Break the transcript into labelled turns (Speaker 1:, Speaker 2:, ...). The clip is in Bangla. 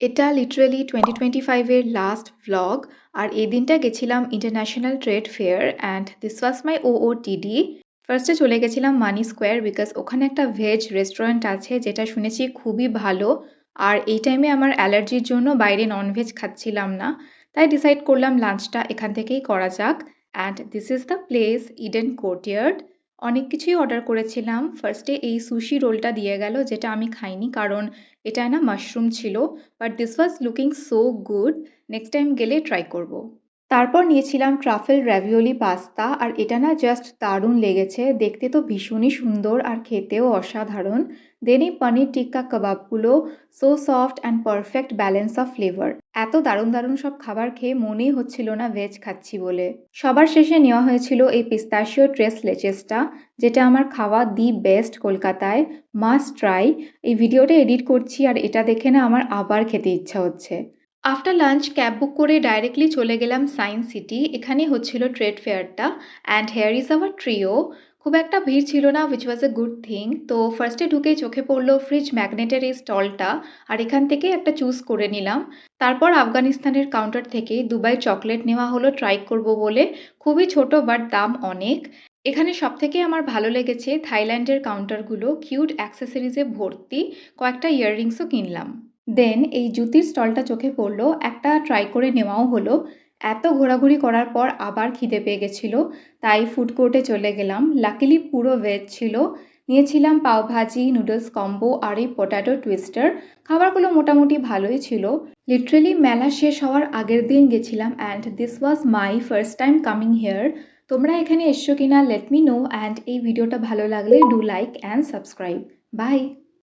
Speaker 1: এটা লিটারালি 2025 এর লাস্ট ভ্লগ। আর এই দিনটা গেছিলাম international trade fair and this was my OOTD. ফার্স্টে চলে গেছিলাম মানি স্কোয়ার বিকজ ওখানে একটা ভেজ রেস্টুরেন্ট আছে যেটা শুনেছি খুবই ভালো। আর এই টাইমে আমার অ্যালার্জির জন্য বাইরে ননভেজ খাচ্ছিলাম না, তাই ডিসাইড করলাম লাঞ্চটা এখান থেকেই করা যাক। And this is the place, Eden courtyard. অনেক কিছুই অর্ডার করেছিলাম। ফার্স্টে এই সুশি রোলটা দিয়ে গেল, যেটা আমি খাইনি কারণ এটায় না মাশরুম ছিল, but this was looking so good. Next time গেলে ট্রাই করব। তারপর নিয়েছিলাম ট্রাফেল র্যাভিওলি পাস্তা, আর এটা না জাস্ট দারুণ লেগেছে, দেখতে তো ভীষণই সুন্দর আর খেতেও অসাধারণ। দেন এই পনির টিক্কা কাবাবগুলো, so soft and perfect balance of flavour. এত দারুণ দারুণ সব খাবার খেয়ে মনেই হচ্ছিল না ভেজ খাচ্ছি বলে। সবার শেষে নেওয়া হয়েছিল এই পিস্তাশিও ট্রেস লেচেসটা, যেটা আমার খাওয়া দি বেস্ট কলকাতায়, মাস্ট ট্রাই। এই ভিডিওটা এডিট করছি আর এটা দেখে না আমার আবার খেতে ইচ্ছা হচ্ছে। আফটার লাঞ্চ ক্যাব বুক করে ডাইরেক্টলি চলে গেলাম সায়েন্স সিটি। এখানেই হচ্ছিল ট্রেড ফেয়ারটা and here is our trio. খুব একটা ভিড় ছিল না, which was a good thing. তো ফার্স্টে ঢুকেই চোখে পড়লো ফ্রিজ ম্যাগনেটের এই স্টলটা, আর এখান থেকে একটা চুজ করে নিলাম। তারপর আফগানিস্তানের কাউন্টার থেকে দুবাই চকলেট নেওয়া হলো ট্রাই করব বলে। খুবই ছোট বাট দাম অনেক। এখানে সব থেকে আমার ভালো লেগেছে থাইল্যান্ডের কাউন্টারগুলো, কিউট অ্যাক্সেসরিজে ভর্তি। কয়েকটা ইয়াররিংসও কিনলাম। দেন এই জুতির স্টলটা চোখে পড়লো, একটা ট্রাই করে নেওয়াও হলো। এত ঘোরাঘুরি করার পর আবার খিদে পেয়ে গেছিল, তাই ফুড কোর্টে চলে গেলাম। লাকিলি পুরো ভেজ ছিল। নিয়েছিলাম পাওভাজি, নুডলস কম্বো আর এই পটাটো টুইস্টার। খাবারগুলো মোটামুটি ভালোই ছিল। লিটারেলি মেলা শেষ হওয়ার আগের দিন গেছিলাম and this was my first time coming here. তোমরা এখানে এসছো কিনা লেট মি নো, অ্যান্ড এই ভিডিওটা ভালো লাগলে do like and subscribe. By.